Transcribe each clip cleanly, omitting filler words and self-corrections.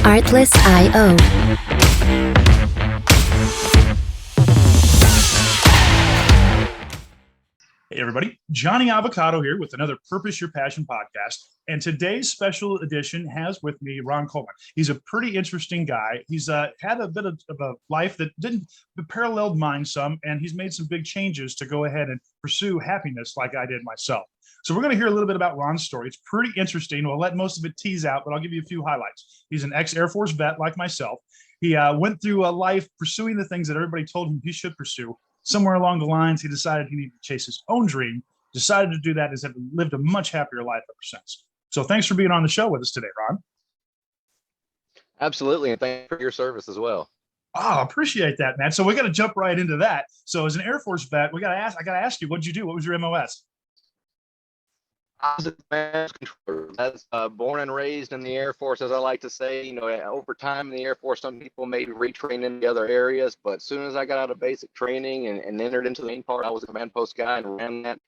Artlist IO. Hey everybody, JohnE.Avocado here with another Purpose Your Passion podcast. And today's special edition has with me Ron Coleman. He's a pretty interesting guy. He's had a bit of a life that didn't paralleled mine some, and he's made some big changes to go ahead and pursue happiness like I did myself. So we're going to hear a little bit about Ron's story. It's pretty interesting. We'll let most of it tease out, but I'll give you a few highlights. He's an ex-Air Force vet like myself. He went through a life pursuing the things that everybody told him he should pursue. Somewhere along the lines, he decided he needed to chase his own dream, decided to do that, and has lived a much happier life ever since. So thanks for being on the show with us today, Ron. Absolutely, and thank you for your service as well. Oh, I appreciate that, man. So we got to jump right into that. So as an Air Force vet, I got to ask you, what did you do? What was your MOS? I was a command controller. That's born and raised in the Air Force, as I like to say. You know, over time in the Air Force, some people may retrain in the other areas, but as soon as I got out of basic training and entered into the main part, I was a command post guy and ran that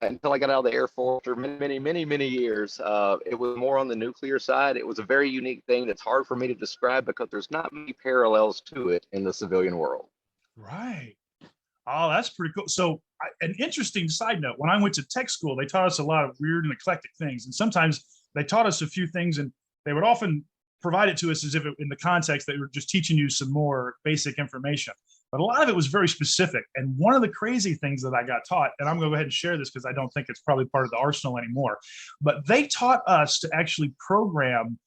until I got out of the Air Force for many years. It was more on the nuclear side. It was a very unique thing that's hard for me to describe because there's not many parallels to it in the civilian world. Right. Oh, that's pretty cool. So an interesting side note, when I went to tech school, they taught us a lot of weird and eclectic things. And sometimes they taught us a few things and they would often provide it to us as if in the context they were just teaching you some more basic information. But a lot of it was very specific. And one of the crazy things that I got taught, and I'm going to go ahead and share this because I don't think it's probably part of the arsenal anymore, but they taught us to actually program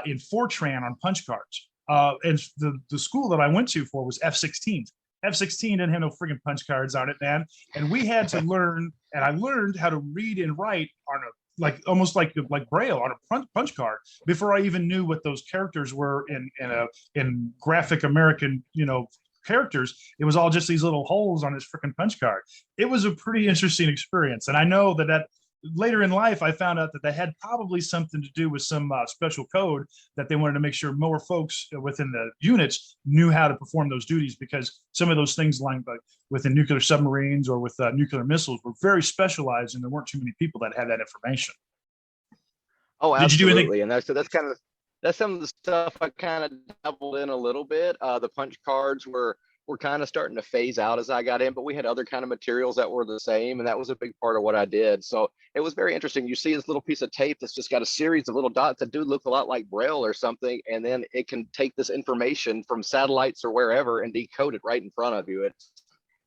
in Fortran on punch cards. And the school that I went to for was F-16. F-16 didn't have no friggin' punch cards on it, man. And we had to learn, and I learned how to read and write on a almost like Braille on a punch card before I even knew what those characters were in graphic American, characters. It was all just these little holes on his freaking punch card. It was a pretty interesting experience, and I know that later in life, I found out that they had probably something to do with some special code that they wanted to make sure more folks within the units knew how to perform those duties, because some of those things like within nuclear submarines or with nuclear missiles were very specialized, and there weren't too many people that had that information. Oh, absolutely. And that's some of the stuff I kind of dabbled in a little bit. The punch cards were kind of starting to phase out as I got in, but we had other kind of materials that were the same, and that was a big part of what I did. So it was very interesting. You see this little piece of tape that's just got a series of little dots that do look a lot like Braille or something, and then it can take this information from satellites or wherever and decode it right in front of you. It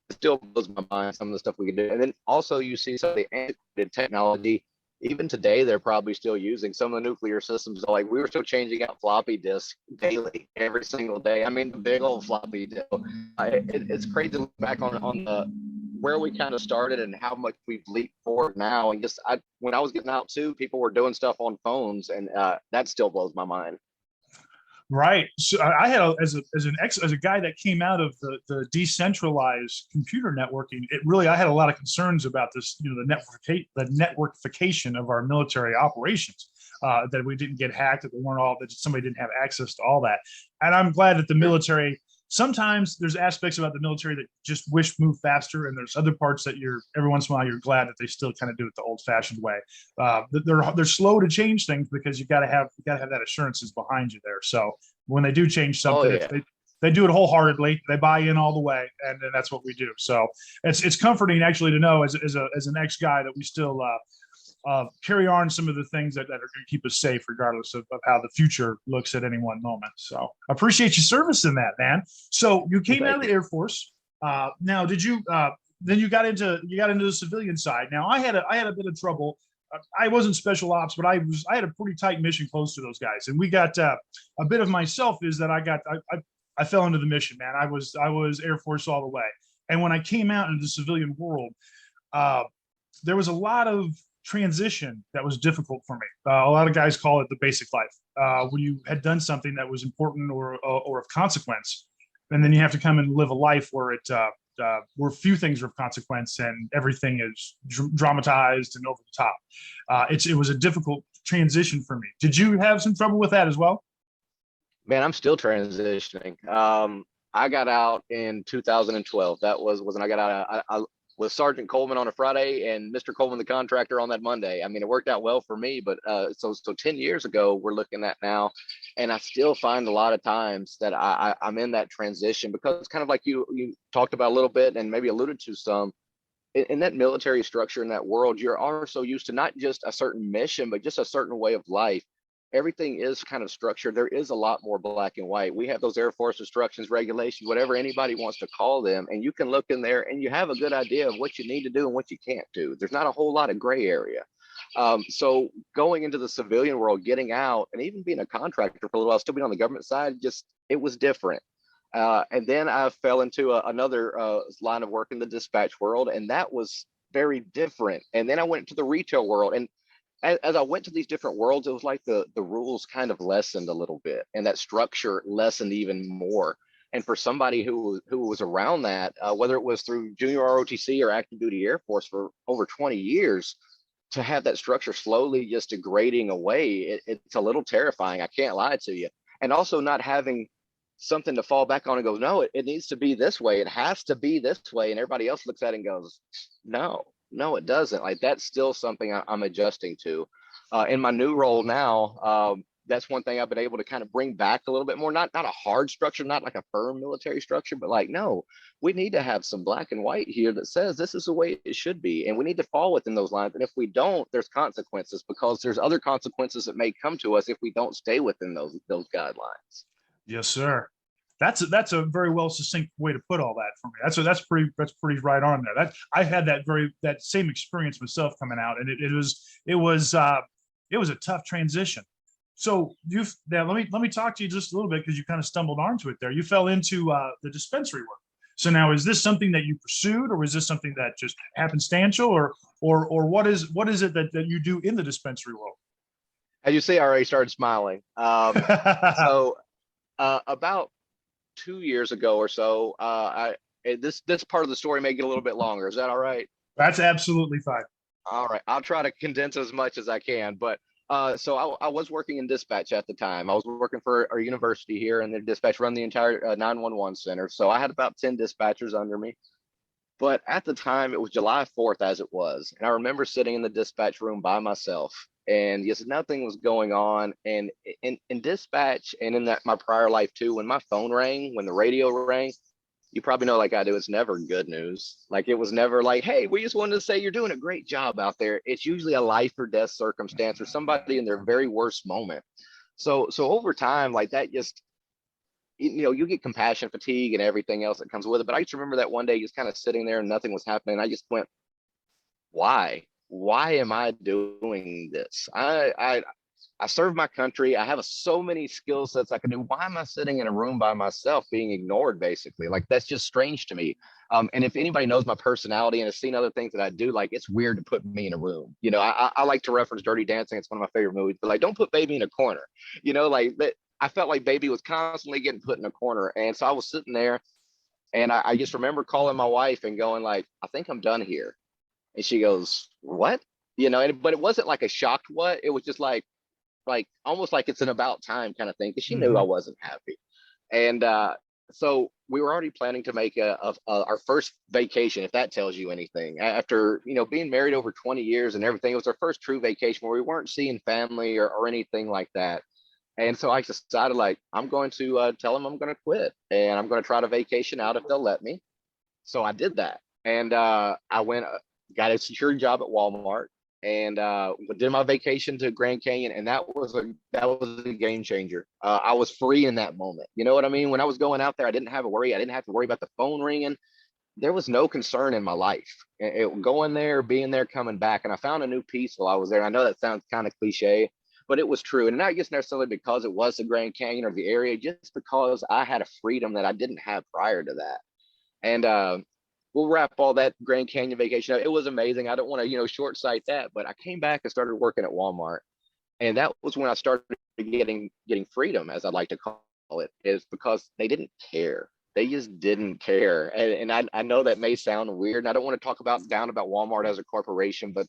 still blows my mind, some of the stuff we could do. And then also you see some of the antiquated technology. Even today, they're probably still using some of the nuclear systems. Like we were still changing out floppy disks daily, every single day. I mean, the big old floppy disk. It's crazy to look back on the where we kind of started and how much we've leaped forward now. And just when I was getting out too, people were doing stuff on phones, and that still blows my mind. Right. So I had as a guy that came out of the decentralized computer networking, I had a lot of concerns about this, the networkification of our military operations, that we didn't get hacked, that somebody didn't have access to all that. And I'm glad that the military, sometimes there's aspects about the military that just wish move faster, and there's other parts that every once in a while you're glad that they still kind of do it the old-fashioned way. They're slow to change things because you got to have that assurances behind you there. So when they do change something, they do it wholeheartedly. They buy in all the way, and that's what we do. So it's comforting actually to know as an ex-guy that we still carry on some of the things that are going to keep us safe, regardless of how the future looks at any one moment. So I appreciate your service in that, man. So you came out of the Air Force. Now, did you? Then you got into the civilian side. Now, I had a bit of trouble. I wasn't special ops, but I had a pretty tight mission close to those guys, and we got a bit of myself is that I fell into the mission, man. I was Air Force all the way, and when I came out into the civilian world, there was a lot of transition that was difficult for me. A lot of guys call it the basic life. When you had done something that was important or of consequence, and then you have to come and live a life where where few things are of consequence and everything is dramatized and over the top. It was a difficult transition for me. Did you have some trouble with that as well? Man, I'm still transitioning. I got out in 2012. That was when I got out. with Sergeant Coleman on a Friday and Mr. Coleman, the contractor, on that Monday. I mean, it worked out well for me, but so 10 years ago, we're looking at now, and I still find a lot of times that I'm in that transition, because kind of like you talked about a little bit and maybe alluded to some, in that military structure, in that world, you're also used to not just a certain mission, but just a certain way of life. Everything is kind of structured. There is a lot more black and white. We have those Air Force instructions, regulations, whatever anybody wants to call them, and you can look in there and you have a good idea of what you need to do and what you can't do. There's not a whole lot of gray area. So going into the civilian world, getting out, and even being a contractor for a little while, still being on the government side, just, it was different. And then I fell into another line of work in the dispatch world, and that was very different. And then I went to the retail world, and as I went to these different worlds, it was like the rules kind of lessened a little bit, and that structure lessened even more. And for somebody who was around that, whether it was through junior ROTC or active duty Air Force for over 20 years, to have that structure slowly just degrading away, it's a little terrifying. I can't lie to you. And also not having something to fall back on and go, no, it needs to be this way. It has to be this way. And everybody else looks at it and goes, no, it doesn't. Like, that's still something I'm adjusting to. In my new role now, that's one thing I've been able to kind of bring back a little bit more, not a hard structure, not like a firm military structure, but like, no, we need to have some black and white here that says this is the way it should be. And we need to fall within those lines. And if we don't, there's consequences, because there's other consequences that may come to us if we don't stay within those guidelines. Yes, sir. That's a very well succinct way to put all that for me. That's pretty right on there. I had that same experience myself coming out, and it was a tough transition. So let me talk to you just a little bit, because you kind of stumbled onto it there. You fell into the dispensary work. So now, is this something that you pursued, or is this something that just happenstantial, or what is it that you do in the dispensary world? As you see, I already started smiling. So about 2 years ago or so, this part of the story may get a little bit longer. Is that all right? That's absolutely fine. All right, I'll try to condense as much as I can. But so I was working in dispatch at the time. I was working for our university here, and the dispatch run the entire 911 center. So I had about 10 dispatchers under me. But at the time, it was July 4th as it was. And I remember sitting in the dispatch room by myself, and yes, nothing was going on. And in dispatch, and in my prior life too, when my phone rang, when the radio rang, you probably know, like I do, it's never good news. Like, it was never like, hey, we just wanted to say you're doing a great job out there. It's usually a life or death circumstance, or somebody in their very worst moment. So over time, like, that just, you get compassion fatigue and everything else that comes with it. But I just remember that one day just kind of sitting there and nothing was happening. I just went, why am I doing this? I serve my country. I have so many skill sets I can do. Why am I sitting in a room by myself being ignored, basically? Like, that's just strange to me. And if anybody knows my personality and has seen other things that I do, like, it's weird to put me in a room. I like to reference Dirty Dancing. It's one of my favorite movies, but like, don't put baby in a corner. Like that. I felt like baby was constantly getting put in a corner. And so I was sitting there, and I just remember calling my wife and going like, I think I'm done here. And she goes, what? But it wasn't like a shocked what. It was just like almost like it's an about time kind of thing, because she knew I wasn't happy. And so we were already planning to make our first vacation, if that tells you anything. After being married over 20 years and everything, it was our first true vacation where we weren't seeing family or anything like that. And so I decided, like, I'm going to tell them I'm going to quit, and I'm going to try to vacation out if they'll let me. So I did that, and I went, got a security job at Walmart, and did my vacation to Grand Canyon, and that was a game changer. I was free in that moment. You know what I mean? When I was going out there, I didn't have a worry. I didn't have to worry about the phone ringing. There was no concern in my life. Going there, being there, coming back, and I found a new peace while I was there. I know that sounds kind of cliche, but it was true. And not just necessarily because it was the Grand Canyon or the area, just because I had a freedom that I didn't have prior to that. And we'll wrap all that Grand Canyon vacation up. It was amazing. I don't want to, short sight that, but I came back and started working at Walmart. And that was when I started getting freedom, as I'd like to call it, is because they didn't care. They just didn't care. And I know that may sound weird, and I don't want to talk down about Walmart as a corporation, but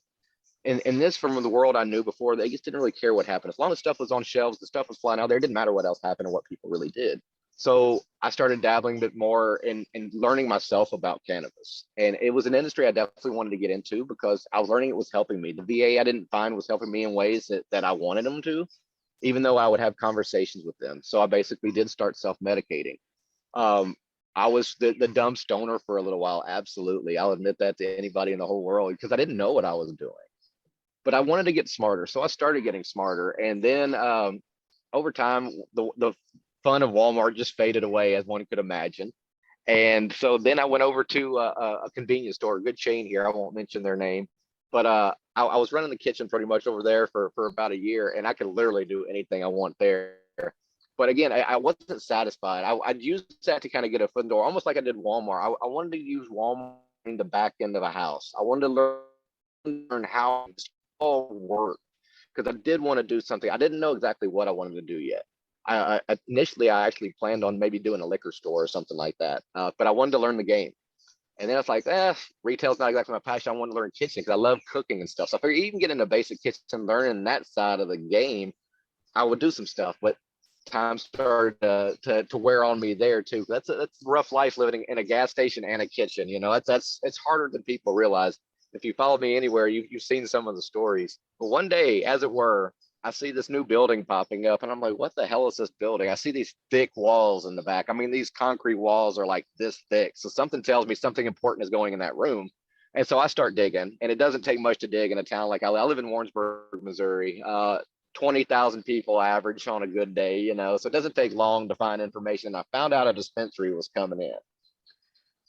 in this, from the world I knew before, they just didn't really care what happened. As long as stuff was on shelves, the stuff was flying out there, it didn't matter what else happened or what people really did. So I started dabbling a bit more in learning myself about cannabis. And it was an industry I definitely wanted to get into because I was learning it was helping me. The VA I didn't find was helping me in ways that I wanted them to, even though I would have conversations with them. So I basically did start self-medicating. Um, I was the dumb stoner for a little while. Absolutely. I'll admit that to anybody in the whole world because I didn't know what I was doing, but I wanted to get smarter. So I started getting smarter. And then over time, the fun of Walmart just faded away, as one could imagine. And so then I went over to a convenience store, a good chain here. I won't mention their name, but I was running the kitchen pretty much over there for about a year, and I could literally do anything I want there. But again, I wasn't satisfied. I'd use that to kind of get a foot in the door, almost like I did Walmart. I wanted to use Walmart in the back end of a house. I wanted to learn how it all worked because I did want to do something. I didn't know exactly what I wanted to do yet. Initially, I actually planned on maybe doing a liquor store or something like that, but I wanted to learn the game. And then it's like, retail's not exactly my passion. I want to learn kitchen because I love cooking and stuff. So if I even get into basic kitchen, learning that side of the game, I would do some stuff. But time started to wear on me there too. That's a rough life living in a gas station and a kitchen. You know, that's it's harder than people realize. If you follow me anywhere, you've seen some of the stories. But one day, as it were, I see this new building popping up, and I'm like, what the hell is this building? I see these thick walls in the back. I mean, these concrete walls are like this thick. So something tells me something important is going in that room. And so I start digging, and it doesn't take much to dig in a town like I live in Warrensburg, Missouri. 20,000 people average on a good day, you know, so it doesn't take long to find information. I found out a dispensary was coming in.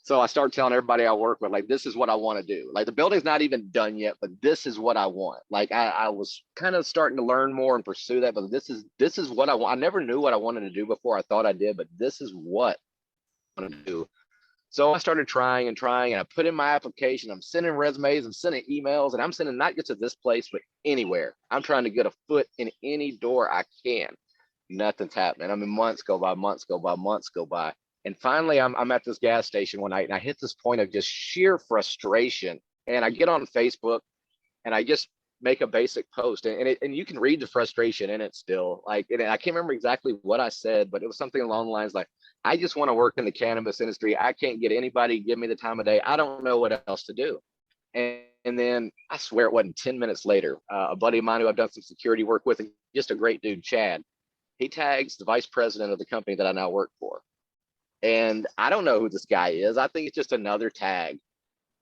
So I start telling everybody I work with, like, this is what I want to do. Like, the building's not even done yet, but this is what I want. Like, I was kind of starting to learn more and pursue that, but this is what I want. I never knew what I wanted to do before. I thought I did, but this is what I want to do. So I started trying, and I put in my application. I'm sending resumes, I'm sending emails, and I'm sending not just to this place, but anywhere. I'm trying to get a foot in any door I can. Nothing's happening. I mean, months go by, months go by, months go by. And finally, I'm at this gas station one night, and I hit this point of just sheer frustration. And I get on Facebook, and I just make a basic post, and you can read the frustration in it still. Like, and I can't remember exactly what I said, but it was something along the lines like, I just want to work in the cannabis industry. I can't get anybody to give me the time of day. I don't know what else to do. And then I swear it wasn't 10 minutes later, a buddy of mine who I've done some security work with, and just a great dude, Chad, he tags the vice president of the company that I now work for. And I don't know who this guy is. I think it's just another tag.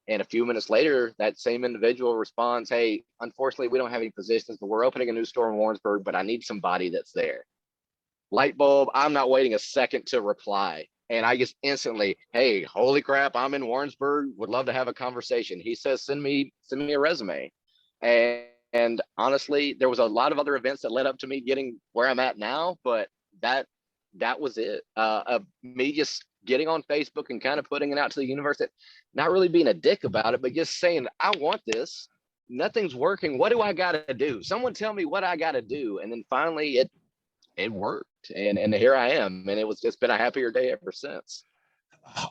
And a few minutes later, that same individual responds, hey, unfortunately, we don't have any positions, but we're opening a new store in Warrensburg, but I need somebody that's there. Light bulb, I'm not waiting a second to reply. And I just instantly, hey, holy crap, I'm in Warrensburg, would love to have a conversation. He says, send me a resume. And honestly, there was a lot of other events that led up to me getting where I'm at now, but that was it. Me just getting on Facebook and kind of putting it out to the universe, not really being a dick about it, but just saying, I want this. Nothing's working. What do I got to do? Someone tell me what I got to do. And then finally it worked. And here I am. And it's been a happier day ever since.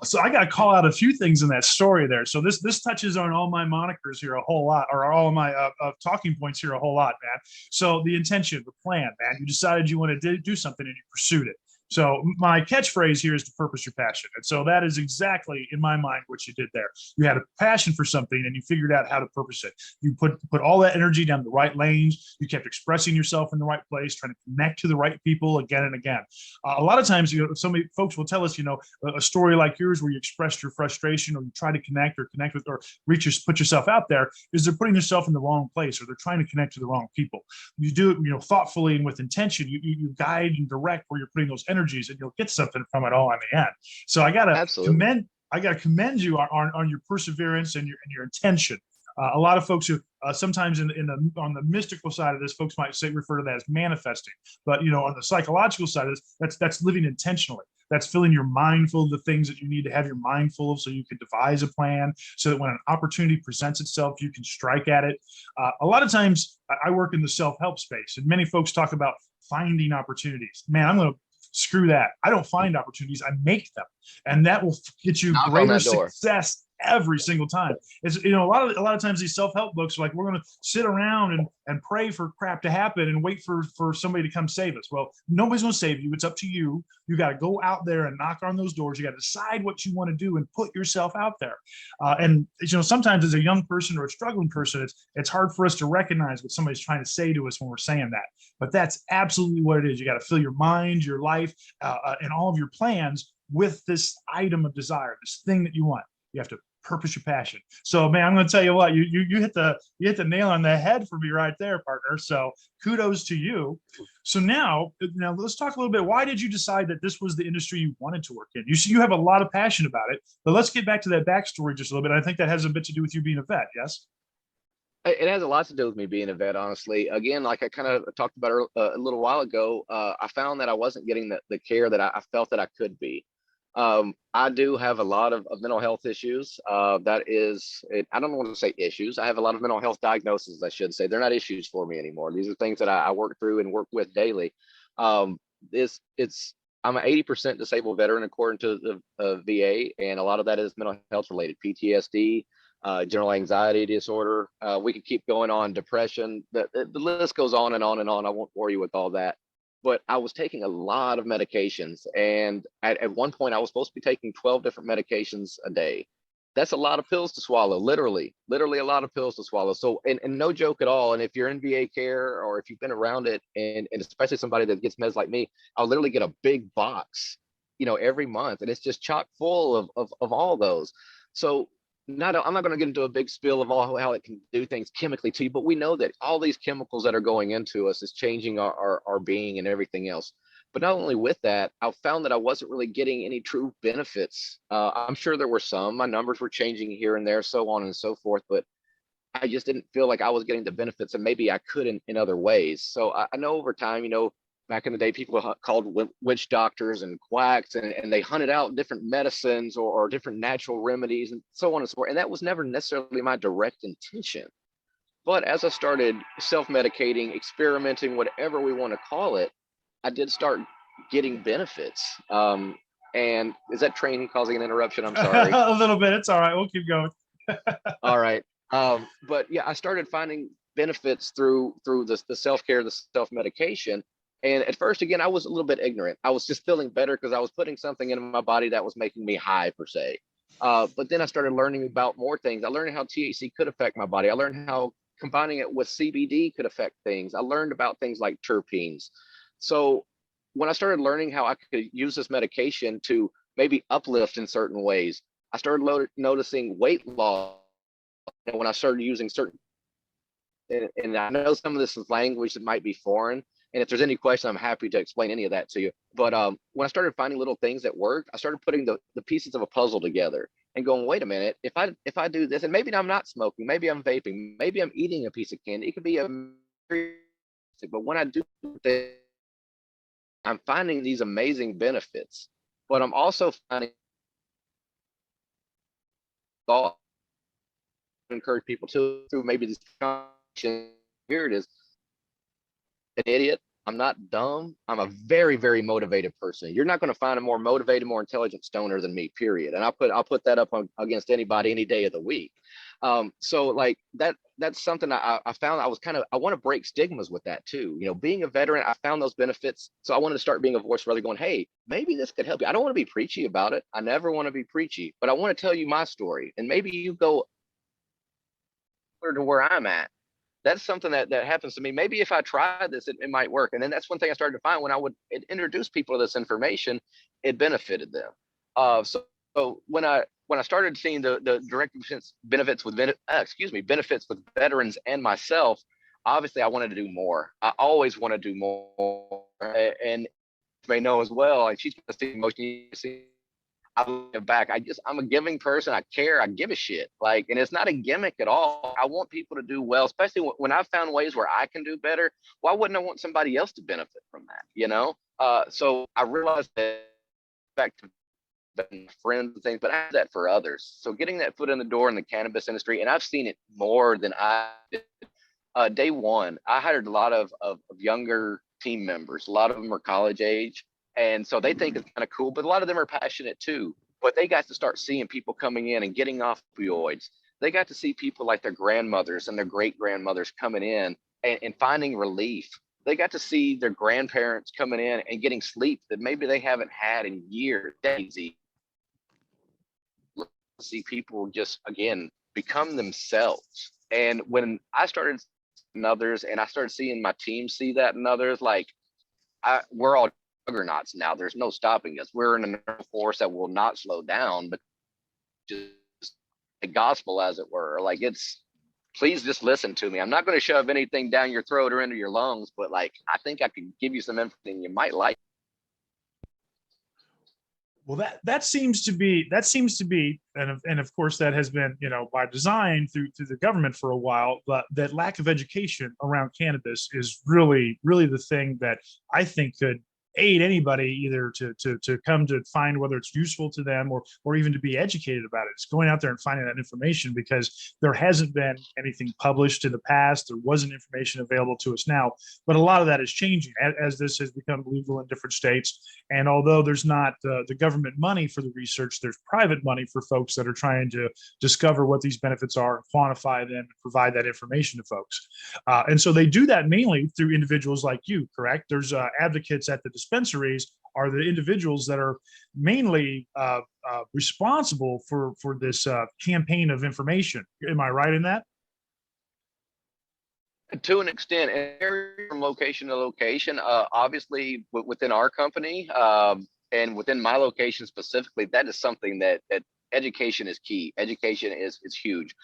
So I got to call out a few things in that story there. So this touches on all my monikers here a whole lot, or all of my talking points here a whole lot, man. So the intention, the plan, man, you decided you wanted to do something and you pursued it. So my catchphrase here is to purpose your passion. And so that is exactly, in my mind, what you did there. You had a passion for something and you figured out how to purpose it. You put all that energy down the right lanes. You kept expressing yourself in the right place, trying to connect to the right people again and again. A lot of times, so many folks will tell us, a story like yours where you expressed your frustration, or you try to connect with, or put yourself out there, is they're putting yourself in the wrong place, or they're trying to connect to the wrong people. You do it, thoughtfully and with intention. You guide and direct where you're putting those energies, and you'll get something from it all in the end. So I gotta commend you on your perseverance and your intention. A lot of folks who sometimes on the mystical side of this, folks might refer to that as manifesting, but on the psychological side of this, that's living intentionally. That's filling your mind full of the things that you need to have your mind full of, so you can devise a plan, so that when an opportunity presents itself, you can strike at it. A lot of times I work in the self-help space, and many folks talk about finding opportunities. Man, I'm going to screw that. I don't find opportunities, I make them. And that will get you greater success every single time. It's, a lot of times these self-help books are like, we're going to sit around and pray for crap to happen and wait for somebody to come save us. Well, nobody's going to save you. It's up to you. You got to go out there and knock on those doors. You got to decide what you want to do and put yourself out there. And sometimes as a young person or a struggling person, it's hard for us to recognize what somebody's trying to say to us when we're saying that. But that's absolutely what it is. You got to fill your mind, your life, and all of your plans with this item of desire, this thing that you want. You have to purpose your passion. So, man, I'm going to tell you what, you hit the nail on the head for me right there, partner. So kudos to you. So now let's talk a little bit. Why did you decide that this was the industry you wanted to work in? You have a lot of passion about it, but let's get back to that backstory just a little bit. I think that has a bit to do with you being a vet. Yes. It has a lot to do with me being a vet, honestly. Again, like I kind of talked about a little while ago, I found that I wasn't getting the care that I felt that I could be. I do have a lot of mental health issues. I don't want to say issues. I have a lot of mental health diagnoses, I should say. They're not issues for me anymore. These are things that I work through and work with daily. I'm an 80% disabled veteran according to the VA, and a lot of that is mental health related, PTSD, general anxiety disorder. We could keep going on, depression. The list goes on and on and on. I won't bore you with all that. But I was taking a lot of medications, and at one point I was supposed to be taking 12 different medications a day. That's a lot of pills to swallow, literally a lot of pills to swallow. So, and no joke at all. And if you're in VA care or if you've been around it, and especially somebody that gets meds like me, I'll literally get a big box, every month, and it's just chock full of all those. So I'm not going to get into a big spiel of how it can do things chemically to you, but we know that all these chemicals that are going into us is changing our being and everything else. But not only with that, I found that I wasn't really getting any true benefits. I'm sure there were some. My numbers were changing here and there, so on and so forth, but I just didn't feel like I was getting the benefits, and maybe I could in other ways. So I know over time, back in the day, people called witch doctors and quacks, and they hunted out different medicines or different natural remedies and so on and so forth. And that was never necessarily my direct intention. But as I started self-medicating, experimenting, whatever we want to call it, I did start getting benefits. And is that train causing an interruption? I'm sorry. A little bit. It's all right. We'll keep going. All right. But yeah, I started finding benefits through the self-care, the self-medication. And at first, again, I was a little bit ignorant. I was just feeling better because I was putting something in my body that was making me high, per se. But then I started learning about more things. I learned how THC could affect my body. I learned how combining it with CBD could affect things. I learned about things like terpenes. So when I started learning how I could use this medication to maybe uplift in certain ways, I started noticing weight loss. And when I started using certain, and I know some of this is language that might be foreign, and if there's any question, I'm happy to explain any of that to you. But when I started finding little things that worked, I started putting the pieces of a puzzle together and going, wait a minute, if I do this, and maybe I'm not smoking, maybe I'm vaping, maybe I'm eating a piece of candy, it could be but when I do this, I'm finding these amazing benefits. But I'm also finding thought to encourage people to through maybe this here it is. An idiot. I'm not dumb. I'm a very, very motivated person. You're not going to find a more motivated, more intelligent stoner than me, period. And I'll put that up against anybody any day of the week. So like that's something I found. I want to break stigmas with that too. Being a veteran, I found those benefits. So I wanted to start being a voice rather going, hey, maybe this could help you. I don't want to be preachy about it. I never want to be preachy, but I want to tell you my story. And maybe you go to where I'm at. That's something that happens to me. Maybe if I try this, it might work. And then that's one thing I started to find when I would introduce people to this information, it benefited them. So when I started seeing the direct benefits with veterans and myself, obviously I wanted to do more. I always want to do more. And you may know as well, like she's going to see emotion. I give back. I'm a giving person. I care. I give a shit. And it's not a gimmick at all. I want people to do well, especially when I've found ways where I can do better. Why wouldn't I want somebody else to benefit from that? So I realized that back to friends and things, but I have that for others. So getting that foot in the door in the cannabis industry, and I've seen it more than I did. Day one, I hired a lot of younger team members. A lot of them are college age. And so they think it's kind of cool, but a lot of them are passionate too. but they got to start seeing people coming in and getting off opioids. They got to see people like their grandmothers and their great grandmothers coming in and finding relief. They got to see their grandparents coming in and getting sleep that maybe they haven't had in years, days. See people just, again, become themselves. And when I started seeing others, and I started seeing my team see that in others, like we're all juggernauts now. There's no stopping us. We're in a force that will not slow down, but just the gospel, as it were. Like, it's, please just listen to me. I'm not going to shove anything down your throat or into your lungs, but like, I think I could give you some information you might like. Well, that seems to be, and of course that has been, by design through the government for a while, but that lack of education around cannabis is really, really the thing that I think could aid anybody either to come to find whether it's useful to them or even to be educated about it. It's going out there and finding that information, because there hasn't been anything published in the past. There wasn't information available to us now, but a lot of that is changing as this has become legal in different states. And although there's not the government money for the research, there's private money for folks that are trying to discover what these benefits are and quantify them and provide that information to folks. And so they do that mainly through individuals like you, correct? There's advocates at the dispensaries are the individuals that are mainly responsible for this campaign of information. Am I right in that? To an extent, from location to location, obviously within our company and within my location specifically, that is something that education is key. Education is huge.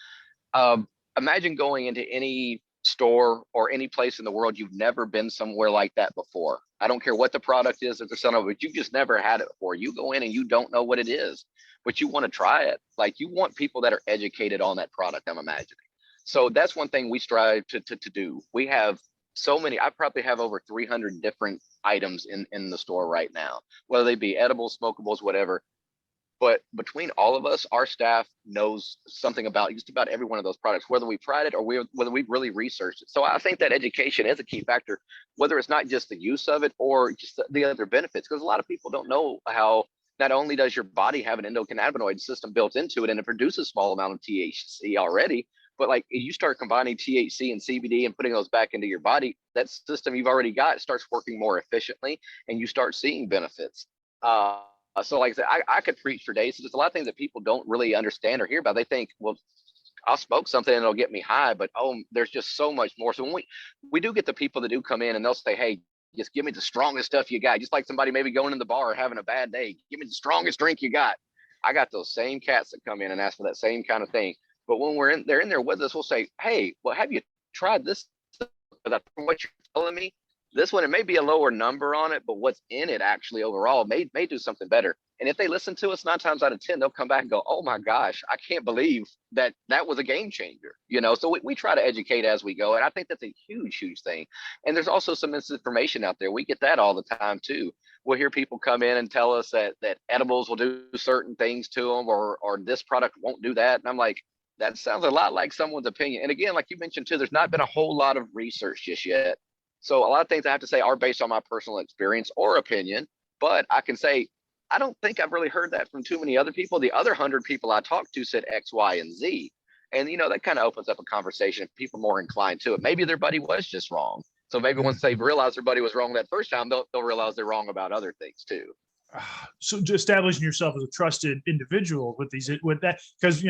Imagine going into any store or any place in the world, you've never been somewhere like that before. I don't care what the product is that they're selling, but you've just never had it before. You go in and you don't know what it is, but you want to try it. Like, you want people that are educated on that product, I'm imagining. So that's one thing we strive to do. We have so many, I probably have over 300 different items in the store right now, whether they be edibles, smokables, whatever. But between all of us, our staff knows something about just about every one of those products, whether we've tried it or whether we've really researched it. So I think that education is a key factor, whether it's not just the use of it or just the other benefits, because a lot of people don't know how not only does your body have an endocannabinoid system built into it and it produces a small amount of THC already, but like, you start combining THC and CBD and putting those back into your body, that system you've already got starts working more efficiently and you start seeing benefits. So like I said, I could preach for days. So there's a lot of things that people don't really understand or hear about. They think, well, I'll smoke something and it'll get me high, but there's just so much more. So when we do get the people that do come in and they'll say, hey, just give me the strongest stuff you got. Just like somebody maybe going in the bar having a bad day, give me the strongest drink you got. I got those same cats that come in and ask for that same kind of thing. But when they're in there with us, we'll say, hey, well, have you tried this? From what you're telling me, this one, it may be a lower number on it, but what's in it actually overall may do something better. And if they listen to us 9 times out of 10, they'll come back and go, oh my gosh, I can't believe that was a game changer. So we try to educate as we go. And I think that's a huge, huge thing. And there's also some misinformation out there. We get that all the time too. We'll hear people come in and tell us that edibles will do certain things to them or this product won't do that. And I'm like, that sounds a lot like someone's opinion. And again, like you mentioned too, there's not been a whole lot of research just yet. So a lot of things I have to say are based on my personal experience or opinion, but I can say, I don't think I've really heard that from too many other people. The other 100 people I talked to said X, Y, and Z. And, that kind of opens up a conversation if people are more inclined to it. Maybe their buddy was just wrong. So maybe once they realize their buddy was wrong that first time, they'll realize they're wrong about other things too. So just establishing yourself as a trusted individual with that, because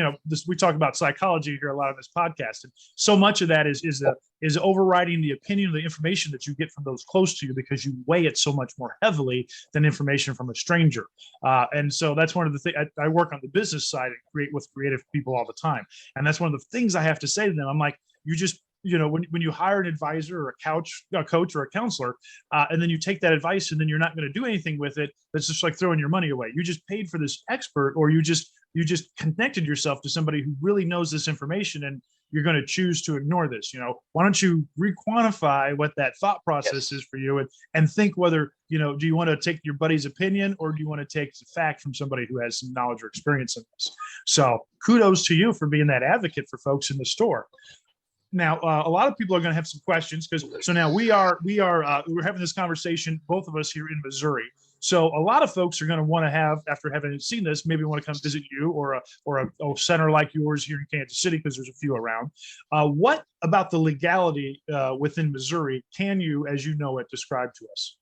we talk about psychology here a lot on this podcast, and so much of that is overriding the opinion, the information that you get from those close to you, because you weigh it so much more heavily than information from a stranger. And so that's one of the things I work on the business side and create with creative people all the time, and that's one of the things I have to say to them. I'm like, you just when you hire an advisor or a coach or a counselor, and then you take that advice and then you're not going to do anything with it, that's just like throwing your money away. You just paid for this expert, or you just connected yourself to somebody who really knows this information, and you're going to choose to ignore this. Why don't you re-quantify what that thought process is for you, and think whether, do you want to take your buddy's opinion, or do you want to take the fact from somebody who has some knowledge or experience in this? So kudos to you for being that advocate for folks in the store. Now, a lot of people are going to have some questions, because now we're having this conversation, both of us here in Missouri. So a lot of folks are going to want to have, after having seen this, maybe want to come visit you or a center like yours here in Kansas City, because there's a few around. What about the legality within Missouri can you, as you know it, describe to us?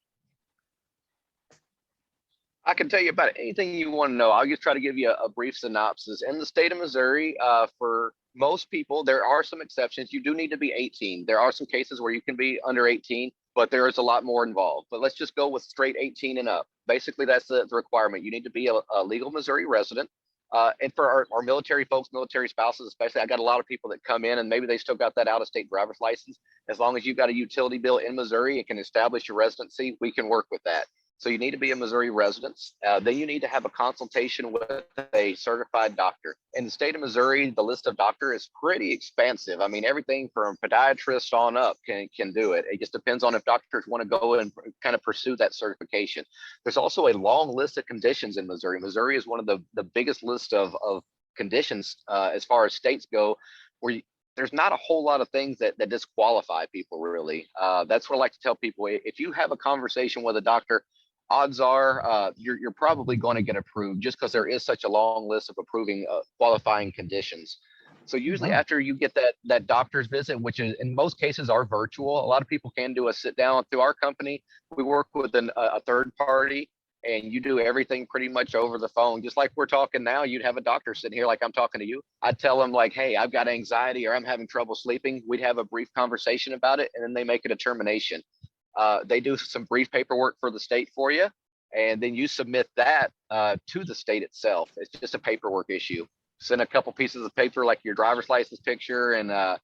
I can tell you about anything you want to know. I'll just try to give you a brief synopsis. In the state of Missouri, for most people, there are some exceptions. You do need to be 18. There are some cases where you can be under 18, but there is a lot more involved. But let's just go with straight 18 and up. Basically, that's the requirement. You need to be a legal Missouri resident. And for our military folks, military spouses, especially, I got a lot of people that come in and maybe they still got that out-of-state driver's license. As long as you've got a utility bill in Missouri and can establish your residency, we can work with that. So you need to be a Missouri resident. Then you need to have a consultation with a certified doctor. In the state of Missouri, the list of doctor is pretty expansive. I mean, everything from podiatrist on up can do it. It just depends on if doctors want to go and kind of pursue that certification. There's also a long list of conditions in Missouri. Missouri is one of the biggest list of conditions as far as states go, where there's not a whole lot of things that disqualify people, really. That's what I like to tell people. If you have a conversation with a doctor, odds are you're probably going to get approved, just because there is such a long list of approving qualifying conditions. So usually after you get that doctor's visit, which is in most cases are virtual, a lot of people can do a sit down. Through our company, we work with a third party, and you do everything pretty much over the phone. Just like we're talking now, you'd have a doctor sitting here like I'm talking to you. I'd tell them like, hey, I've got anxiety or I'm having trouble sleeping. We'd have a brief conversation about it, and then they make a determination. They do some brief paperwork for the state for you, and then you submit that to the state itself. It's just a paperwork issue. Send a couple pieces of paper like your driver's license picture, and I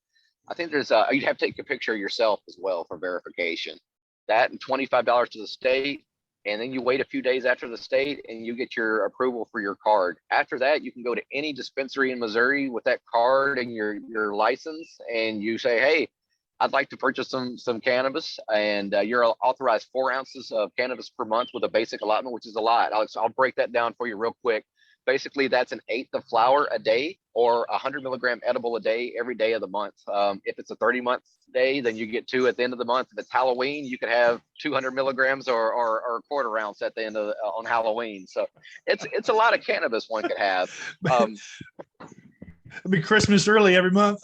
think there's you'd have to take a picture of yourself as well for verification. That and $25 to the state, and then you wait a few days after the state and you get your approval for your card. After that, you can go to any dispensary in Missouri with that card and your license, and you say, hey, I'd like to purchase some cannabis, and you're authorized 4 ounces of cannabis per month with a basic allotment, which is a lot. I'll break that down for you real quick. Basically, that's an 1/8 of flower a day or 100 milligram edible a day every day of the month. If it's a 30-month day, then you get 2 at the end of the month. If it's Halloween, you could have 200 milligrams or a quarter ounce at the end of on Halloween. So it's a lot of cannabis one could have. It'll be Christmas early every month.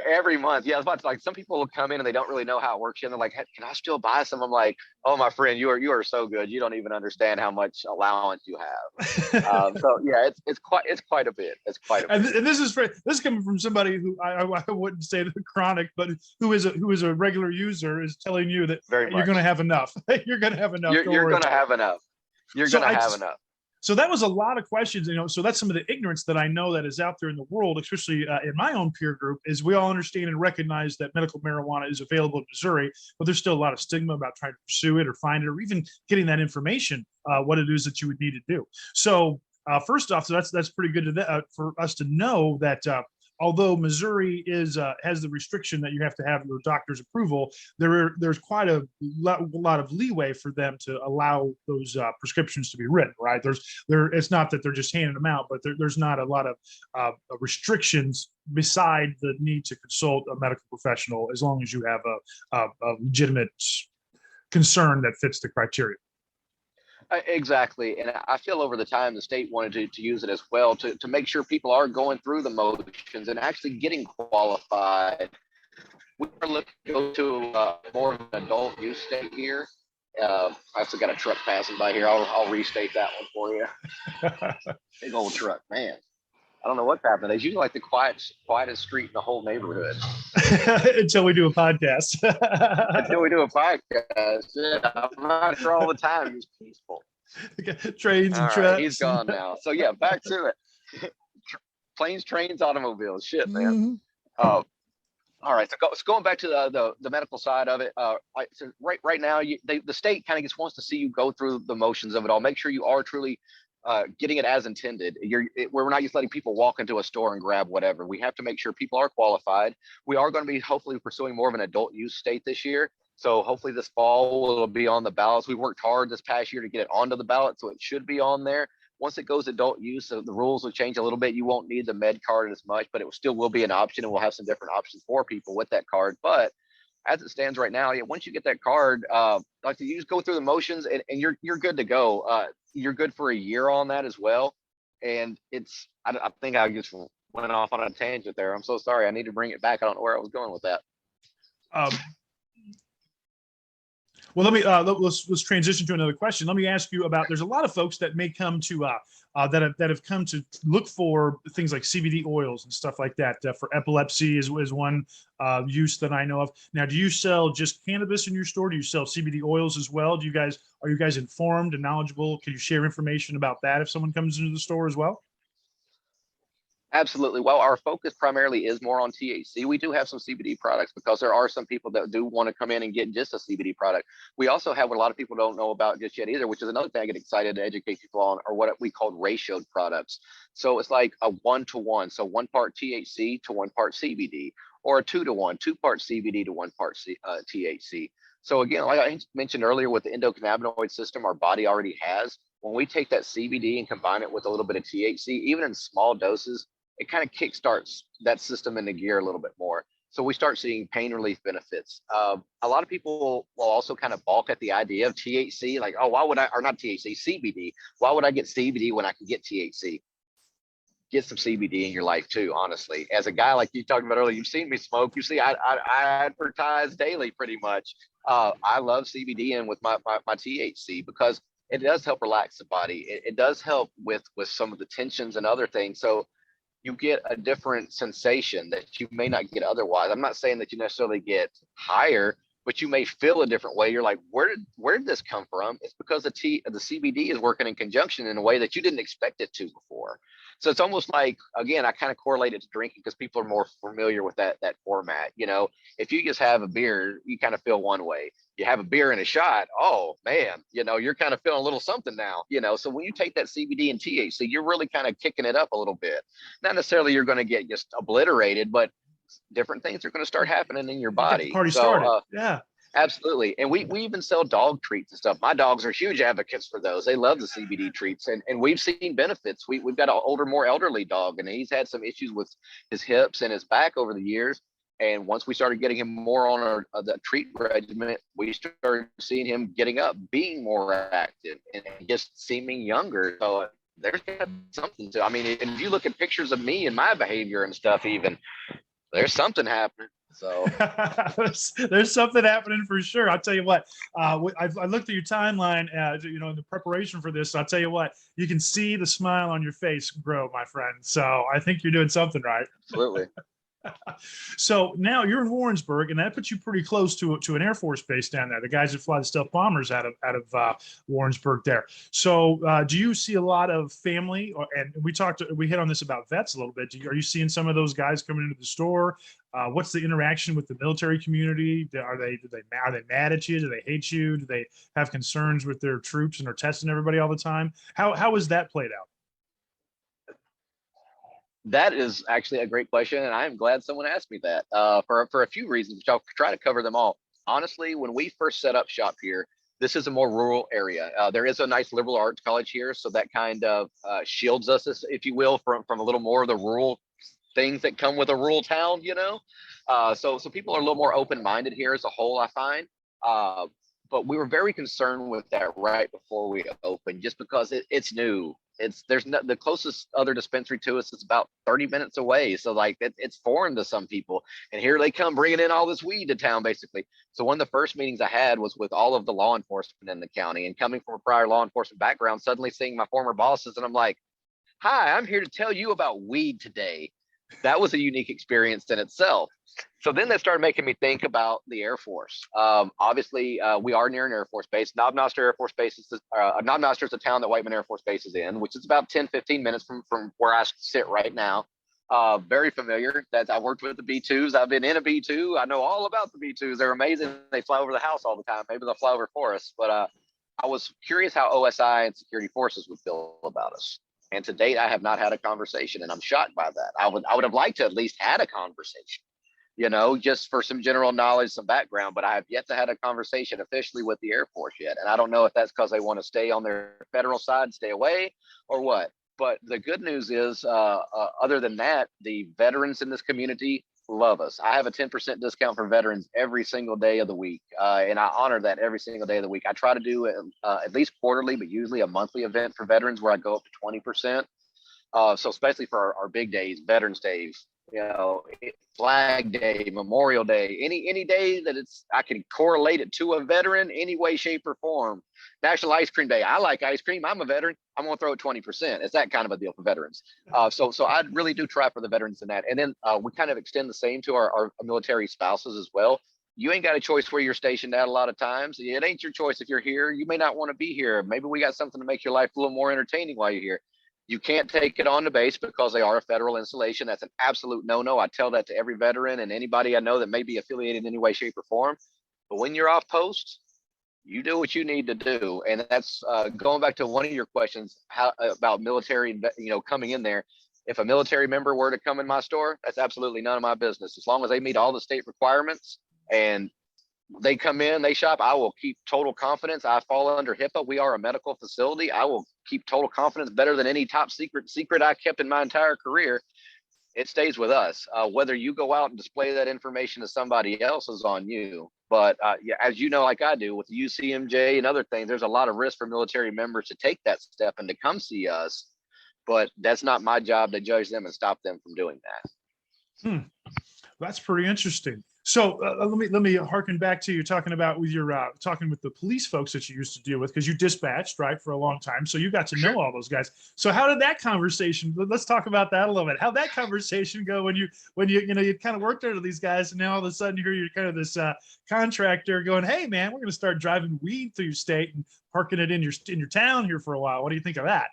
Every month. Yeah, I was about to, like, some people will come in and they don't really know how it works. And they're like, hey, can I still buy some? I'm like, oh, my friend, you are so good. You don't even understand how much allowance you have. So yeah, it's quite a bit. It's quite a bit. And this is coming from somebody who I wouldn't say the chronic, but who is a regular user, is telling you that you're going to have enough. You're going to have enough. You're going to have enough. You're going to have enough. So that was a lot of questions, so that's some of the ignorance that I know that is out there in the world, especially in my own peer group, is we all understand and recognize that medical marijuana is available in Missouri, but there's still a lot of stigma about trying to pursue it or find it, or even getting that information, what it is that you would need to do. So first off, so that's pretty good for us to know that although Missouri has the restriction that you have to have your doctor's approval, there's quite a lot of leeway for them to allow those prescriptions to be written, right? It's not that they're just handing them out, but there's not a lot of restrictions beside the need to consult a medical professional, as long as you have a legitimate concern that fits the criteria. Exactly. And I feel over the time the state wanted to use it as well to make sure people are going through the motions and actually getting qualified. We are looking to go to more of an adult use state here. I also got a truck passing by here. I'll restate that one for you. Big old truck, man. I don't know what's happening. It's usually like the quietest street in the whole neighborhood. Until we do a podcast. Until we do a podcast. Yeah, I'm not sure all the time he's peaceful. Trains and trucks. He's gone now. So yeah, back to it. Planes, trains, automobiles. Shit, man. All right. So going back to the medical side of it. So right now, the state kind of just wants to see you go through the motions of it all. Make sure you are truly getting it as intended. We're not just letting people walk into a store and grab whatever. We have to make sure people are qualified. We are going to be hopefully pursuing more of an adult use state this year. So hopefully this fall it'll be on the ballots. We worked hard this past year to get it onto the ballot, so it should be on there. Once it goes adult use, so the rules will change a little bit. You won't need the med card as much, but it still will be an option, and we'll have some different options for people with that card. But as it stands right now, yeah, once you get that card, like you just go through the motions and you're good to go. You're good for a year on that as well. And I think I just went off on a tangent there. I'm so sorry. I need to bring it back. I don't know where I was going with that. Um, well, let's transition to another question. Let me ask you about. There's a lot of folks that may come to that have come to look for things like CBD oils and stuff like that for epilepsy is one use that I know of. Now, do you sell just cannabis in your store? Do you sell CBD oils as well? Are you guys informed and knowledgeable? Can you share information about that if someone comes into the store as well? Absolutely. Well, our focus primarily is more on THC. We do have some CBD products because there are some people that do want to come in and get just a CBD product. We also have what a lot of people don't know about just yet either, which is another thing I get excited to educate people on, or what we call ratioed products. So it's like a 1-to-1. So 1 part THC to 1 part CBD, or a 2-to-1, 2 part CBD to 1 part THC. So again, like I mentioned earlier, with the endocannabinoid system our body already has, when we take that CBD and combine it with a little bit of THC, even in small doses, it kind of kickstarts that system into gear a little bit more. So we start seeing pain relief benefits. A lot of people will also kind of balk at the idea of THC, like, oh, why would I, or not THC, CBD. Why would I get CBD when I can get THC? Get some CBD in your life too, honestly. As a guy like you talked about earlier, you've seen me smoke. You see, I advertise daily pretty much. I love CBD in with my THC because it does help relax the body. It does help with some of the tensions and other things. So you get a different sensation that you may not get otherwise. I'm not saying that you necessarily get higher, but you may feel a different way. You're like, where did this come from? It's because the CBD is working in conjunction in a way that you didn't expect it to before. So it's almost like, again, I kind of correlate it to drinking because people are more familiar with that format. You know, if you just have a beer, you kind of feel one way. You have a beer and a shot, oh man, you know, you're kind of feeling a little something now, you know. So when you take that CBD and THC, you're really kind of kicking it up a little bit. Not necessarily you're going to get just obliterated, but different things are going to start happening in your body. Get the party started. Yeah. Absolutely. And we even sell dog treats and stuff. My dogs are huge advocates for those. They love the CBD treats, and we've seen benefits. We've got an older, more elderly dog, and he's had some issues with his hips and his back over the years. And once we started getting him more on the treat regimen, we started seeing him getting up, being more active, and just seeming younger. So there's something to, I mean, and if you look at pictures of me and my behavior and stuff, even there's something happening. So there's something happening for sure. I'll tell you what, I looked at your timeline, you know, in the preparation for this. So I'll tell you what, you can see the smile on your face grow, my friend. So I think you're doing something right. Absolutely. So now you're in Warrensburg, and that puts you pretty close to an Air Force base down there. The guys that fly the stealth bombers out of Warrensburg there. So do you see a lot of family? And we hit on this about vets a little bit. Are you seeing some of those guys coming into the store? What's the interaction with the military community? Are they mad at you? Do they hate you? Do they have concerns with their troops and are testing everybody all the time? How is that played out? That is actually a great question, and I'm glad someone asked me that for a few reasons, which I'll try to cover them all. Honestly, when we first set up shop here, this is a more rural area. There is a nice liberal arts college here, so that kind of shields us, if you will, from a little more of the rural things that come with a rural town, you know. So people are a little more open-minded here as a whole, I find. But we were very concerned with that right before we opened, just because it's new. The closest other dispensary to us is about 30 minutes away. So like it's foreign to some people, and here they come bringing in all this weed to town, basically. So one of the first meetings I had was with all of the law enforcement in the county, and coming from a prior law enforcement background, suddenly seeing my former bosses, and I'm like, hi, I'm here to tell you about weed today. That was a unique experience in itself. So then that started making me think about the Air Force. Obviously, we are near an Air Force base. Knob Noster Air Force Base is Knob Noster is the town that Whiteman Air Force Base is in, which is about 10-15 minutes from where I sit right now. Very familiar. I worked with the B-2s. I've been in a B-2. I know all about the B-2s. They're amazing. They fly over the house all the time. Maybe they'll fly over for us. But I was curious how OSI and security forces would feel about us. And to date, I have not had a conversation, and I'm shocked by that. I would have liked to at least had a conversation, you know, just for some general knowledge, some background, but I have yet to have a conversation officially with the Air Force yet. And I don't know if that's because they want to stay on their federal side, stay away, or what. But the good news is, other than that, the veterans in this community love us. I have a 10% discount for veterans every single day of the week. And I honor that every single day of the week. I try to do at least quarterly, but usually a monthly event for veterans where I go up to 20%. So especially for our big days, Veterans Days, Flag Day, Memorial Day, any day that I can correlate it to a veteran, any way, shape, or form. National Ice Cream Day. I like ice cream. I'm a veteran. I'm going to throw it 20%. It's that kind of a deal for veterans. So I really do try for the veterans in that. And then we kind of extend the same to our military spouses as well. You ain't got a choice where you're stationed at a lot of times. It ain't your choice if you're here. You may not want to be here. Maybe we got something to make your life a little more entertaining while you're here. You can't take it on the base because they are a federal installation. That's an absolute no-no. I tell that to every veteran and anybody I know that may be affiliated in any way, shape, or form. But when you're off post, you do what you need to do. And that's going back to one of your questions about military, coming in there. If a military member were to come in my store, that's absolutely none of my business. As long as they meet all the state requirements and they come in, they shop, I will keep total confidence. I fall under HIPAA. We are a medical facility. I will keep total confidence better than any top secret I kept in my entire career. It stays with us. Whether you go out and display that information to somebody else is on you. But as you know, like I do with the UCMJ and other things, there's a lot of risk for military members to take that step and to come see us. But that's not my job to judge them and stop them from doing that. That's pretty interesting. So let me harken back to you talking about with your talking with the police folks that you used to deal with, because you dispatched, right, for a long time. So you got to know all those guys. So how did that conversation? Let's talk about that a little bit. How'd that conversation go when you you kind of worked under these guys, and now all of a sudden you're kind of this contractor going, hey man, we're going to start driving weed through your state and parking it in your town here for a while. What do you think of that?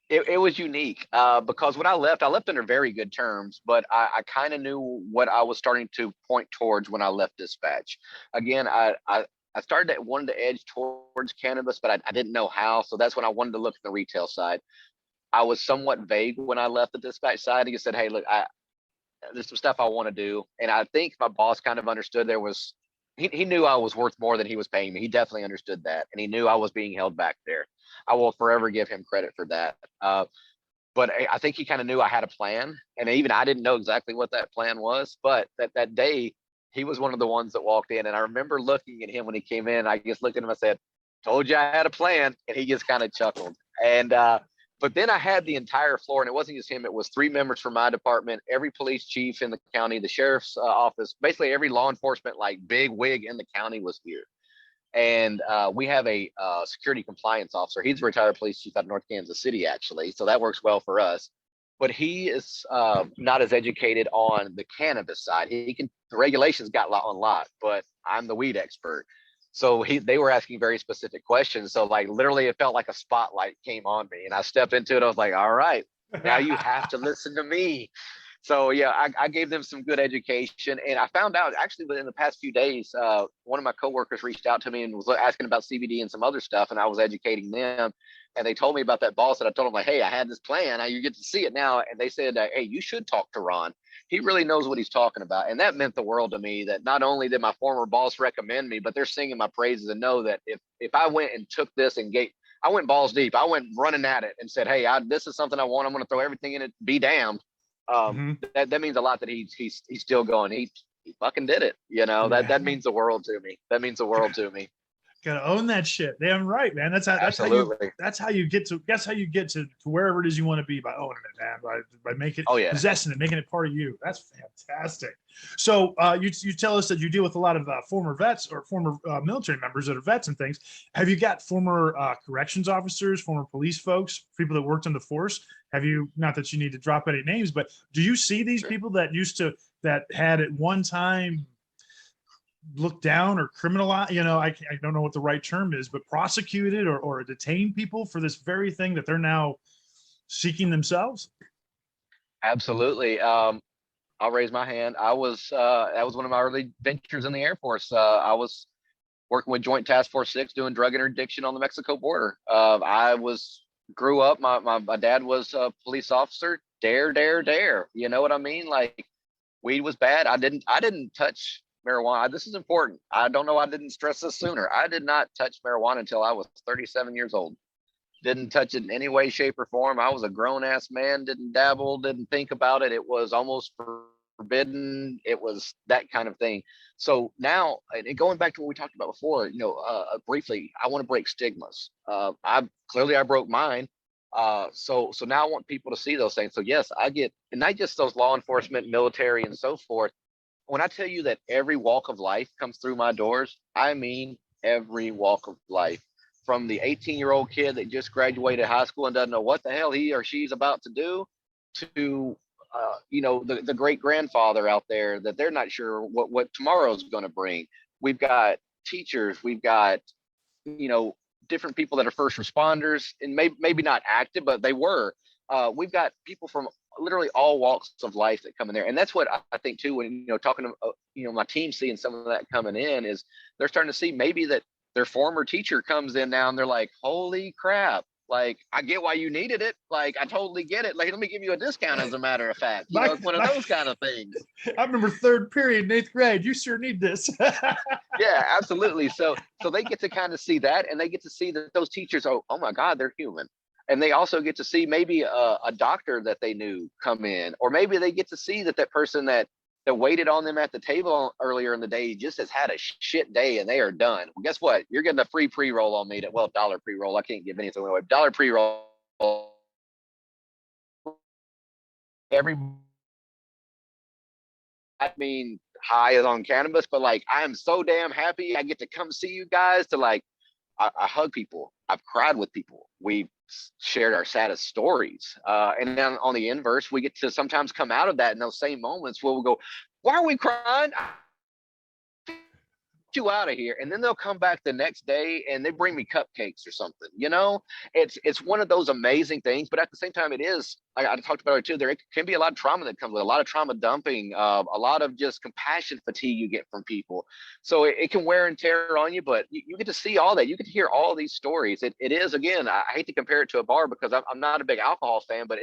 It was unique because when I left under very good terms, but I kind of knew what I was starting to point towards when I left dispatch. Again, I started wanted to edge towards cannabis, but I didn't know how. So that's when I wanted to look at the retail side. I was somewhat vague when I left the dispatch side. He said, hey, look, there's some stuff I want to do. And I think my boss kind of understood he knew I was worth more than he was paying me. He definitely understood that. And he knew I was being held back there. I will forever give him credit for that. But I think he kind of knew I had a plan. And even I didn't know exactly what that plan was. But that day, he was one of the ones that walked in. And I remember looking at him when he came in. I just looked at him and said, told you I had a plan. And he just kind of chuckled. And but then I had the entire floor, and it wasn't just him. It was 3 members from my department, every police chief in the county, the sheriff's office, basically every law enforcement, like big wig in the county was here. And we have a security compliance officer. He's a retired police chief out of North Kansas City, actually. So that works well for us. But he is not as educated on the cannabis side. The regulations got on lot, but I'm the weed expert. So they were asking very specific questions. So like literally it felt like a spotlight came on me, and I stepped into it. I was like, all right, now you have to listen to me. So yeah, I gave them some good education, and I found out actually within the past few days, one of my coworkers reached out to me and was asking about CBD and some other stuff, and I was educating them, and they told me about that boss, and I told them like, hey, I had this plan, you get to see it now, and they said, hey, you should talk to Ron. He really knows what he's talking about, and that meant the world to me. That not only did my former boss recommend me, but they're singing my praises and know that if I went and took this and I went balls deep, I went running at it and said, hey, this is something I want. I'm going to throw everything in it. Be damned. That means a lot that he's still going. He fucking did it. That means the world to me. That means the world to me. Gotta own that shit. Damn right, man. That's how you get to wherever it is you want to be, by owning it, man. By making possessing it, making it part of you. That's fantastic. So you tell us that you deal with a lot of former vets or former military members that are vets and things. Have you got former corrections officers, former police folks, people that worked in the force? Have you, not that you need to drop any names, but do you see these people that that had at one time looked down or criminalized, I don't know what the right term is, but prosecuted or detained people for this very thing that they're now seeking themselves? Absolutely. I'll raise my hand. That was one of my early ventures in the Air Force. I was working with Joint Task Force 6 doing drug interdiction on the Mexico border. Grew up, my dad was a police officer. Dare. You know what I mean? Like, weed was bad. I didn't touch marijuana. This is important. I don't know. I didn't stress this sooner. I did not touch marijuana until I was 37 years old. Didn't touch it in any way, shape, or form. I was a grown ass man. Didn't dabble. Didn't think about it. It was almost forbidden. It was that kind of thing. So now, and going back to what we talked about before, briefly, I want to break stigmas. I broke mine. So now I want people to see those things. So yes, I get, and not just those law enforcement, military, and so forth. When I tell you that every walk of life comes through my doors, I mean every walk of life. From the 18-year-old kid that just graduated high school and doesn't know what the hell he or she's about to do, to the great grandfather out there that they're not sure what tomorrow's going to bring. We've got teachers, we've got different people that are first responders, and maybe not active, but they were. We've got people from literally all walks of life that come in there, and that's what I think too. When talking to my team, seeing some of that coming in, is they're starting to see maybe that their former teacher comes in now, and they're like, "Holy crap! Like, I get why you needed it. Like, I totally get it. Like, let me give you a discount, as a matter of fact." It's one of those kind of things. I remember third period in 8th grade. You sure need this. Yeah, absolutely. So they get to kind of see that, and they get to see that those teachers, oh my God, they're human. And they also get to see maybe a doctor that they knew come in, or maybe they get to see that person that waited on them at the table earlier in the day just has had a shit day and they are done. Well, guess what? You're getting a free pre-roll on me. $1 pre-roll. I can't give anything away. $1 pre-roll. High on cannabis, but like, I am so damn happy I get to come see you guys, to like, I hug people. I've cried with people. We've shared our saddest stories. And then on the inverse, we get to sometimes come out of that in those same moments where we'll go, "Why are we crying? You out of here." And then they'll come back the next day and they bring me cupcakes or something. It's one of those amazing things, but at the same time, it is, like I talked about it too, there can be a lot of trauma that comes with it, a lot of trauma dumping, a lot of just compassion fatigue you get from people. So it can wear and tear on you, but you get to see all that. You get to hear all these stories. It is, again, I hate to compare it to a bar because I'm not a big alcohol fan, but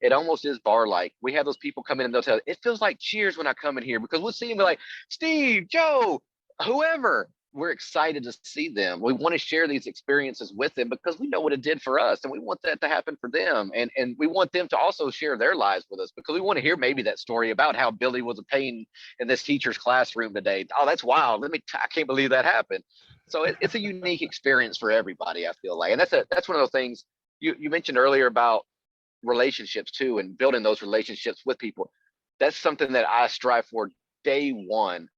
it almost is bar-like. We have those people come in and they'll tell, "It feels like Cheers when I come in here," because we'll see them, be like, "Steve, Joe, whoever." We're excited to see them. We want to share these experiences with them because we know what it did for us, and we want that to happen for them. And we want them to also share their lives with us, because we want to hear maybe that story about how Billy was a pain in this teacher's classroom today. Oh, that's wild. I can't believe that happened. So it's a unique experience for everybody, I feel like. And that's one of those things you mentioned earlier about relationships too, and building those relationships with people. That's something that I strive for day one.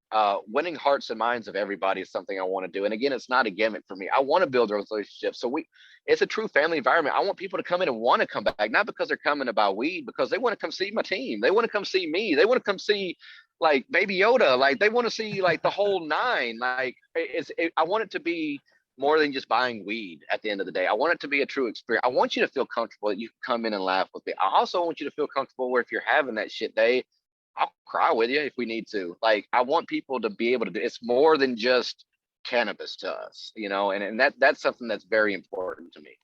Winning hearts and minds of everybody is something I want to do. And again, it's not a gimmick for me. I want to build those relationships. So it's a true family environment. I want people to come in and want to come back, not because they're coming to buy weed, because they want to come see my team. They want to come see me. They want to come see like Baby Yoda. Like, they want to see like the whole nine. Like, I want it to be more than just buying weed at the end of the day. I want it to be a true experience. I want you to feel comfortable that you can come in and laugh with me. I also want you to feel comfortable where if you're having that shit day, I'll cry with you if we need to. Like, I want people to be able to do, it's more than just cannabis to us, and that's something that's very important to me.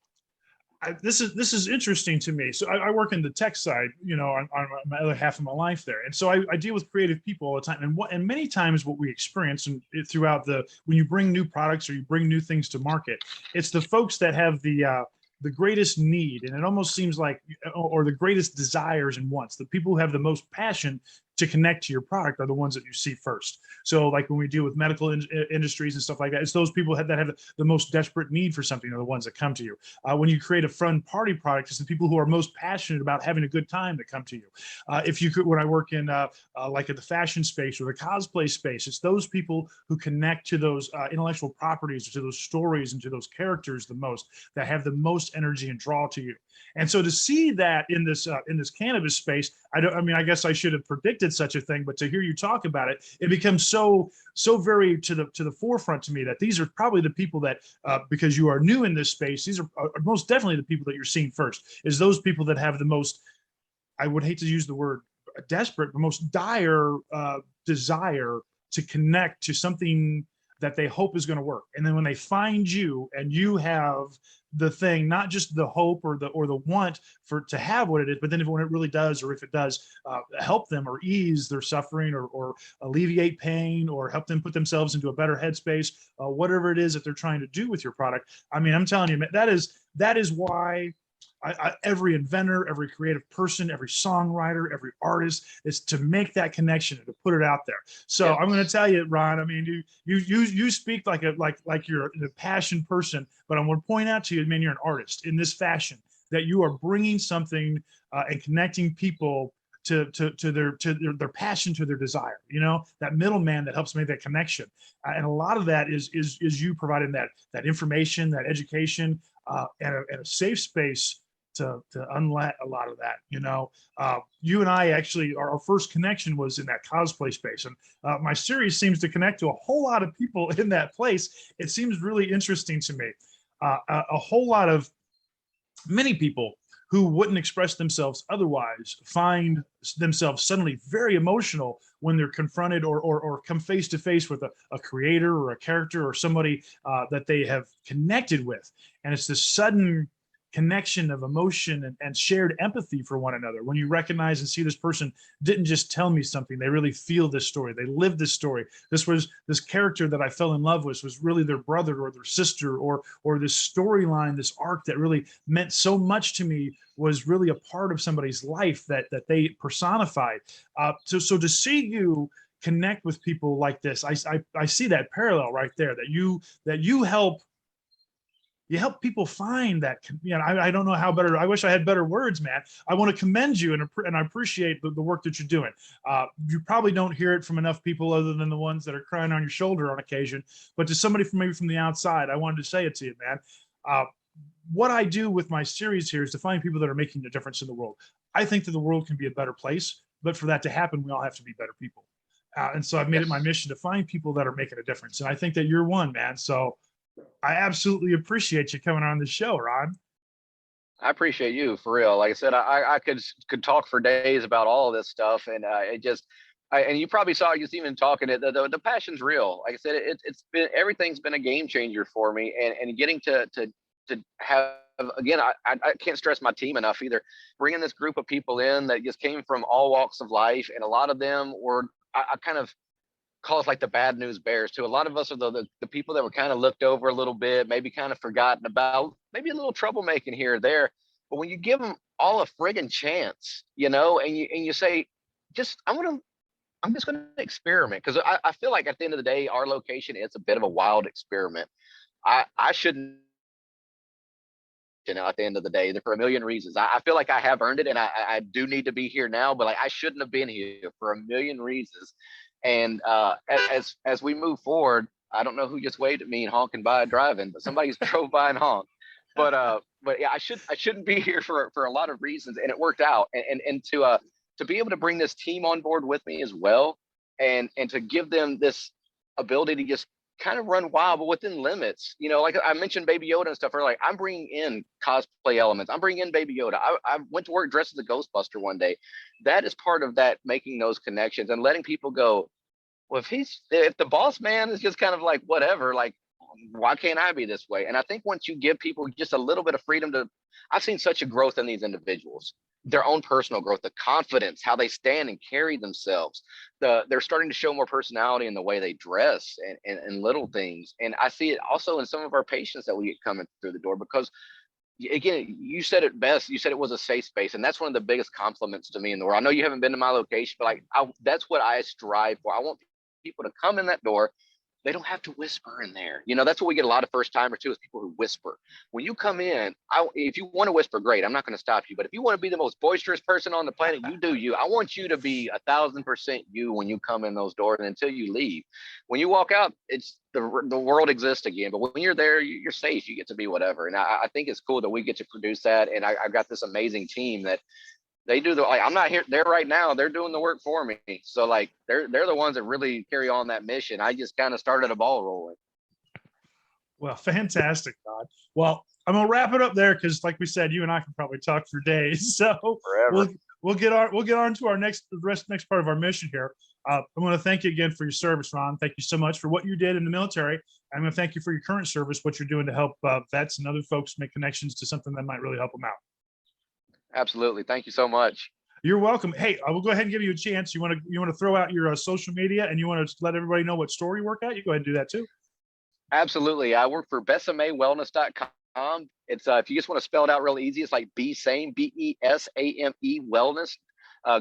This is interesting to me. So I work in the tech side, on my other half of my life there, and so I deal with creative people all the time. And many times what we experience throughout when you bring new products or you bring new things to market, it's the folks that have the greatest need, and it almost seems like, or the greatest desires and wants. The people who have the most passion to connect to your product are the ones that you see first. So like when we deal with medical industries and stuff like that, it's those people that have the most desperate need for something are the ones that come to you. When you create a fun party product, it's the people who are most passionate about having a good time that come to you. When I work in like at the fashion space or the cosplay space, it's those people who connect to those intellectual properties, to those stories, and to those characters the most, that have the most energy and draw to you. And so to see that in this cannabis space, I guess I should have predicted such a thing, but to hear you talk about it, it becomes so very to the forefront to me that these are probably the people that, because you are new in this space, these are most definitely the people that you're seeing first, is those people that have the most, I would hate to use the word desperate, but most dire desire to connect to something that they hope is going to work. And then when they find you and you have the thing, not just the hope or the want to have what it is, but then when it really does, or if it does help them or ease their suffering or alleviate pain or help them put themselves into a better headspace, whatever it is that they're trying to do with your product. I mean, I'm telling you, that is why every inventor, every creative person, every songwriter, every artist, is to make that connection and to put it out there. So I'm going to tell you, Ron, I mean, you speak like you're a passion person, but I'm going to point out to you, man, you're an artist in this fashion, that you are bringing something and connecting people to their passion, to their desire, you know, that middleman that helps make that connection. And a lot of that is you providing that information, that education, and a safe space to unlet a lot of that. You know, you and I actually, our first connection was in that cosplay space, and my series seems to connect to a whole lot of people in that place. It seems really interesting to me. A whole lot of many people who wouldn't express themselves otherwise find themselves suddenly very emotional when they're confronted or come face to face with a creator or a character or somebody that they have connected with. And it's this sudden connection of emotion and shared empathy for one another. When you recognize and see this person didn't just tell me something, they really feel this story. They live this story. This character that I fell in love with was really their brother or their sister, or this storyline, this arc that really meant so much to me was really a part of somebody's life that they personified. So to see you connect with people like this, I see that parallel right there, that you help people find that. You know, I don't know how better. I wish I had better words, man. I want to commend you, and I appreciate the work that you're doing. You probably don't hear it from enough people other than the ones that are crying on your shoulder on occasion. But to somebody maybe from the outside, I wanted to say it to you, man. What I do with my series here is to find people that are making a difference in the world. I think that the world can be a better place, but for that to happen, we all have to be better people. And so I've made it my mission to find people that are making a difference. And I think that you're one, man. So I absolutely appreciate you coming on the show, Ron. I appreciate you, for real. Like I said, I could talk for days about all of this stuff, and and you probably saw just even talking it. The passion's real. Like I said, it's been, everything's been a game changer for me, and getting to have, again, I can't stress my team enough either. Bringing this group of people in that just came from all walks of life, and a lot of them were, I kind of call us like the bad news bears too. A lot of us are the people that were kind of looked over a little bit, maybe kind of forgotten about, maybe a little troublemaking here or there. But when you give them all a friggin' chance, you know, and you say, I'm just gonna experiment, because I feel like at the end of the day, our location, it's a bit of a wild experiment. I shouldn't, you know, at the end of the day, for a million reasons. I feel like I have earned it, and I do need to be here now, but like I shouldn't have been here for a million reasons. And as we move forward, I don't know who just waved at me and honking by driving, but somebody's drove by and honked. But yeah, I shouldn't be here for a lot of reasons, and it worked out. And to be able to bring this team on board with me as well, and to give them this ability to just kind of run wild, but within limits. You know, like I mentioned Baby Yoda and stuff earlier. Like, I'm bringing in cosplay elements. I'm bringing in Baby Yoda. I went to work dressed as a Ghostbuster one day. That is part of that, making those connections and letting people go, well, if the boss man is just kind of like, whatever, like, why can't I be this way? And I think once you give people just a little bit of freedom I've seen such a growth in these individuals, their own personal growth, the confidence, how they stand and carry themselves. They're starting to show more personality in the way they dress, and little things. And I see it also in some of our patients that we get coming through the door, because again, you said it best. You said it was a safe space, and that's one of the biggest compliments to me in the world. I know you haven't been to my location, but like, that's what I strive for. I want people to come in that door. They don't have to whisper in there. You know, that's what we get a lot of first timers too, is people who whisper. When you come in, if you want to whisper, great, I'm not going to stop you. But if you want to be the most boisterous person on the planet, you do you. I want you to be 1,000% you when you come in those doors and until you leave. When you walk out, it's the world exists again. But when you're there, you're safe. You get to be whatever. And I think it's cool that we get to produce that. And I've got this amazing team that they do like, I'm not here there right now. They're doing the work for me. So like, they're the ones that really carry on that mission. I just kind of started a ball rolling. Well, fantastic, Todd. Well, I'm gonna wrap it up there, because like we said, you and I can probably talk for days. So forever. we'll get on to our next part of our mission here. I want to thank you again for your service, Ron. Thank you so much for what you did in the military. I'm going to thank you for your current service, what you're doing to help vets and other folks make connections to something that might really help them out. Absolutely. Thank you so much. You're welcome. Hey, I will go ahead and give you a chance. You want to throw out your social media, and you want to let everybody know what store you work at? You go ahead and do that too. Absolutely. I work for besamewellness.com. It's if you just want to spell it out real easy, it's like Besame, Besame wellness.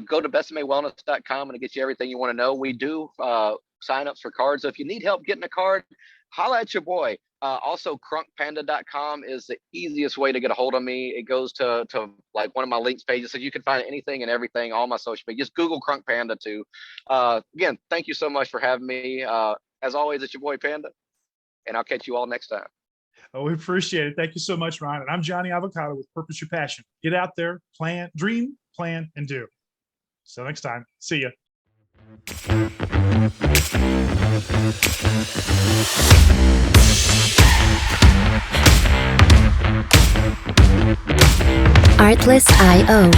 Go to bestamewellness.com and it gets you everything you want to know. We do signups for cards. So if you need help getting a card, holla at your boy. Also, crunkpanda.com is the easiest way to get a hold of me. It goes to like one of my links pages, so you can find anything and everything, all my social media. Just Google Crunk Panda too. Again, thank you so much for having me. As always, it's your boy Panda, and I'll catch you all next time. Oh, we appreciate it. Thank you so much, Ron. And I'm JohnE.Avocado with Purpose Your Passion. Get out there, plan, dream, plan, and do. So next time, see ya. Artlist.io